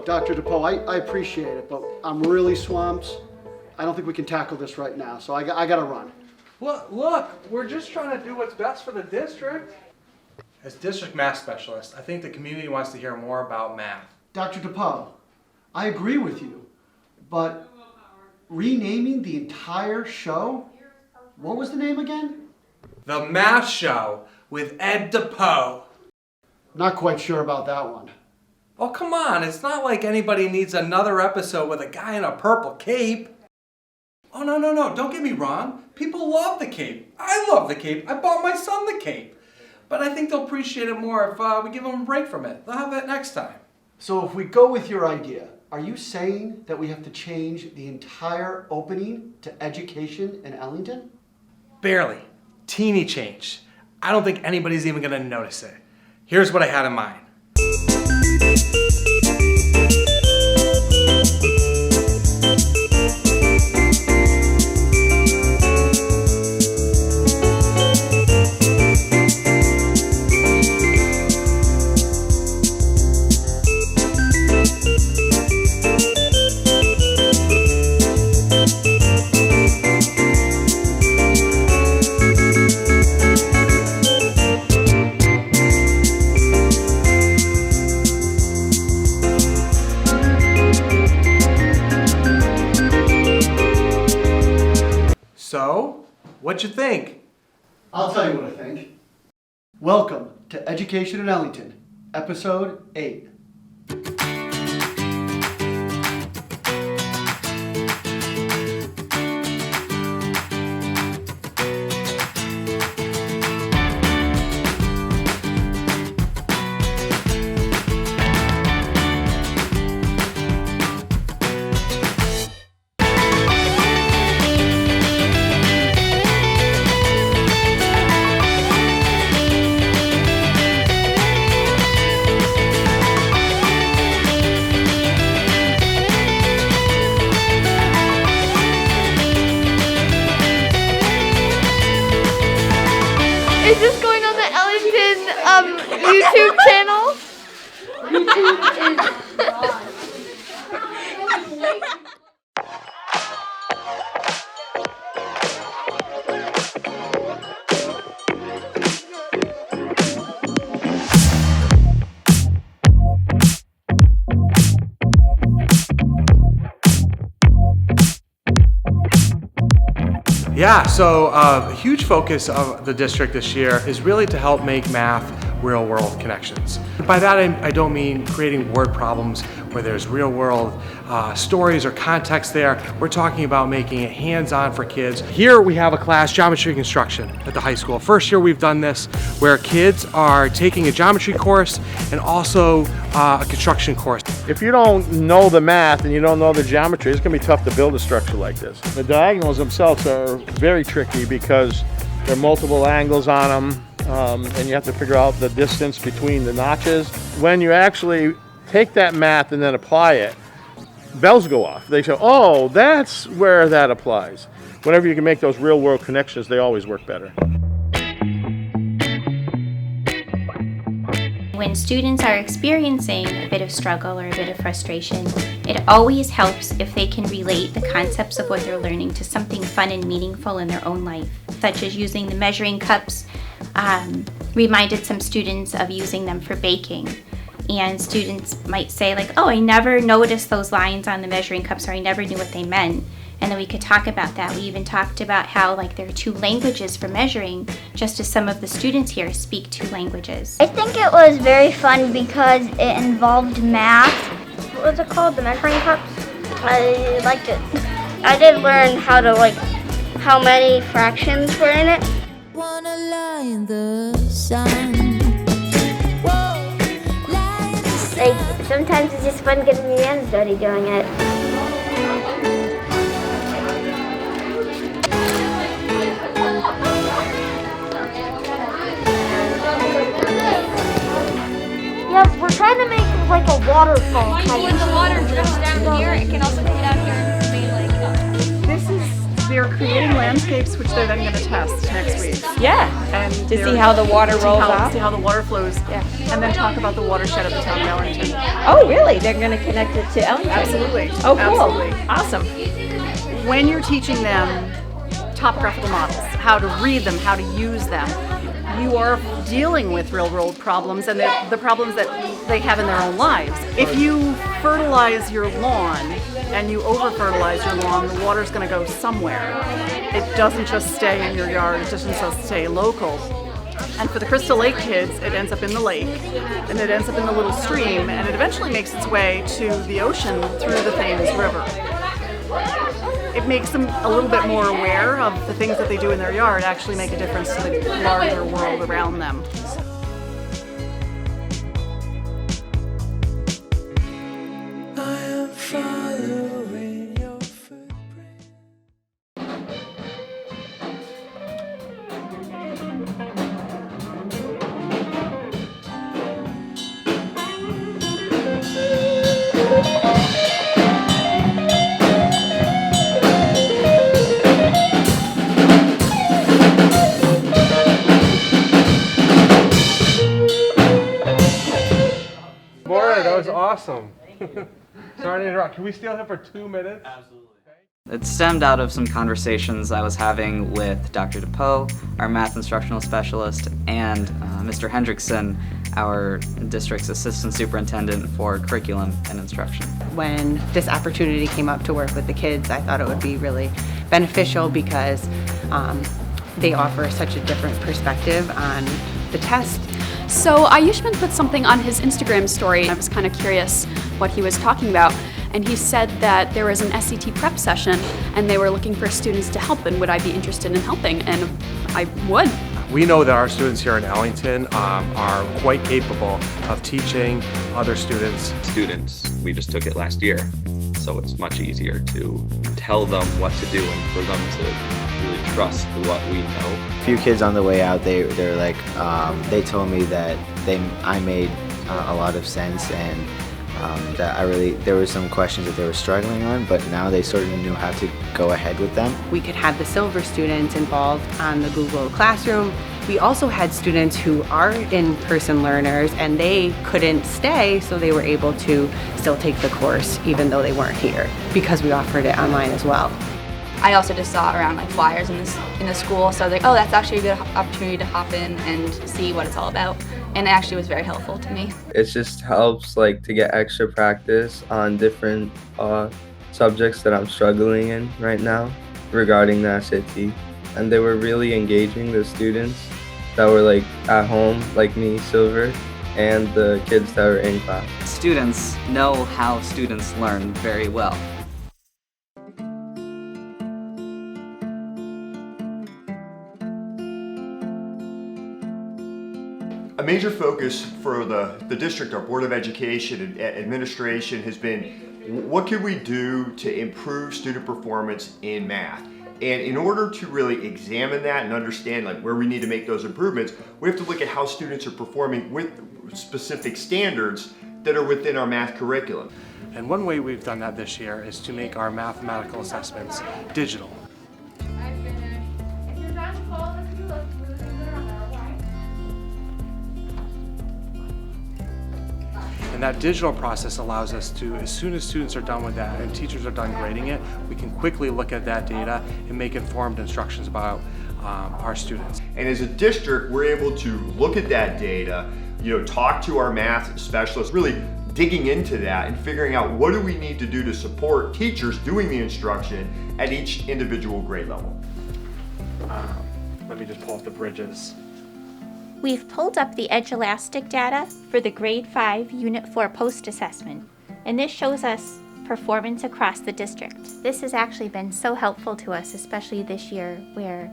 Look, Dr. DePoe, I appreciate it, but I'm really swamped. I don't think we can tackle this right now, so I gotta run. Look, we're just trying to do what's best for the district. As district math specialist, I think the community wants to hear more about math. Dr. DePoe, I agree with you, but renaming the entire show? What was the name again? The Math Show with Ed DePoe. Not quite sure about that one. Oh, come on, it's not like anybody needs another episode with a guy in a purple cape. Oh, no, don't get me wrong. People love the cape. I love the cape. I bought my son the cape. But I think they'll appreciate it more if we give them a break from it. They'll have that next time. So if we go with your idea, are you saying that we have to change the entire opening to education in Ellington? Barely. Teeny change. I don't think anybody's even going to notice it. Here's what I had in mind. So, what'd you think? I'll tell you what I think. Welcome to Education in Ellington, Episode 8. Is this going on the Ellington YouTube channel? Yeah, so a huge focus of the district this year is really to help make math real-world connections. By that I don't mean creating word problems where there's real-world stories or context there. We're talking about making it hands-on for kids. Here we have a class, Geometry Construction, at the high school. First year we've done this where kids are taking a geometry course and also a construction course. If you don't know the math and you don't know the geometry, it's going to be tough to build a structure like this. The diagonals themselves are very tricky because there are multiple angles on them, and you have to figure out the distance between the notches. When you actually take that math and then apply it, bells go off. They say, oh, that's where that applies. Whenever you can make those real-world connections, they always work better. When students are experiencing a bit of struggle or a bit of frustration, it always helps if they can relate the concepts of what they're learning to something fun and meaningful in their own life, such as using the measuring cups. Reminded some students of using them for baking. And students might say like, oh, I never noticed those lines on the measuring cups, or I never knew what they meant. And then we could talk about that. We even talked about how like there are two languages for measuring, just as some of the students here speak two languages. I think it was very fun because it involved math. What was it called? The measuring cups? I liked it. I did learn how to how many fractions were in it. Wanna lie in the sun. Sometimes it's just fun getting your hands dirty doing it. Yeah, we're trying to make like a waterfall. When the water drips down here, it can also come down here and be like. They're creating landscapes which they're then going to test next week. Yeah, And to see how the water rolls off. See how the water flows. Yeah. And then talk about the watershed of the town of Ellington. Oh, really? They're going to connect it to Ellington? Absolutely. Oh, cool. Absolutely. Awesome. When you're teaching them topographical models, how to read them, how to use them, you are dealing with real world problems and the problems that they have in their own lives. If you fertilize your lawn and you over fertilize your lawn, the water's going to go somewhere. It doesn't just stay in your yard, it doesn't just stay local. And for the Crystal Lake kids, it ends up in the lake, and it ends up in the little stream, and it eventually makes its way to the ocean through the Thames River. It makes them a little bit more aware of the things that they do in their yard actually make a difference to the larger world around them. Laura, that was awesome. Sorry to interrupt. Can we steal him for 2 minutes? Absolutely. It stemmed out of some conversations I was having with Dr. DePoe, our math instructional specialist, and Mr. Hendrickson, our district's assistant superintendent for curriculum and instruction. When this opportunity came up to work with the kids, I thought it would be really beneficial because they offer such a different perspective on the test. So Ayushman put something on his Instagram story. I was kind of curious what he was talking about. And he said that there was an SCT prep session and they were looking for students to help, and would I be interested in helping? And I would. We know that our students here in Ellington are quite capable of teaching other students. We just took it last year, so it's much easier to tell them what to do and for them to really trust what we know. A few kids on the way out, they're like, they told me that I made a lot of sense, and that there were some questions that they were struggling on, but now they sort of knew how to go ahead with them. We could have the silver students involved on the Google Classroom. We also had students who are in-person learners and they couldn't stay, so they were able to still take the course even though they weren't here because we offered it online as well. I also just saw around like flyers in the school, so I was like, oh, that's actually a good opportunity to hop in and see what it's all about. And it actually was very helpful to me. It just helps like to get extra practice on different subjects that I'm struggling in right now regarding the SAT. And they were really engaging, the students that were like at home, like me, Silver, and the kids that were in class. Students know how students learn very well. A major focus for the district, our Board of Education and administration has been, what can we do to improve student performance in math? And in order to really examine that and understand like where we need to make those improvements, we have to look at how students are performing with specific standards that are within our math curriculum. And one way we've done that this year is to make our mathematical assessments digital. And that digital process allows us to, as soon as students are done with that and teachers are done grading it, we can quickly look at that data and make informed instructions about our students. And as a district, we're able to look at that data, talk to our math specialists, really digging into that and figuring out what do we need to do to support teachers doing the instruction at each individual grade level. Let me just pull up the bridges. We've pulled up the EdgeElastic data for the Grade 5 Unit 4 post-assessment, and this shows us performance across the district. This has actually been so helpful to us, especially this year where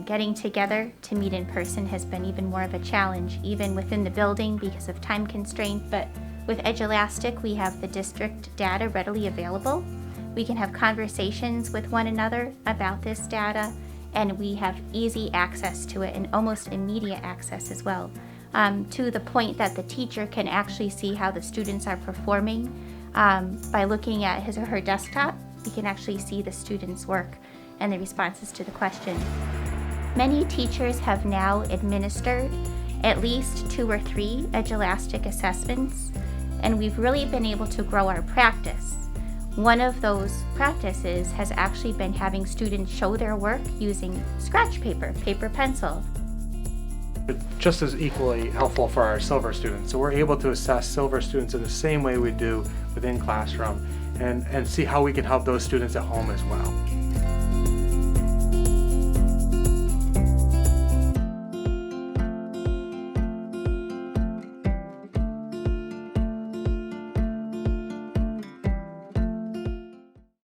getting together to meet in person has been even more of a challenge, even within the building because of time constraint. But with EdgeElastic, we have the district data readily available. We can have conversations with one another about this data, and we have easy access to it and almost immediate access as well, to the point that the teacher can actually see how the students are performing by looking at his or her desktop. We can actually see the students' work and the responses to the question. Many teachers have now administered at least 2 or 3 Edulastic assessments, and we've really been able to grow our practice. One of those practices has actually been having students show their work using scratch paper, paper pencil. Just as equally helpful for our silver students. So we're able to assess silver students in the same way we do within classroom and see how we can help those students at home as well.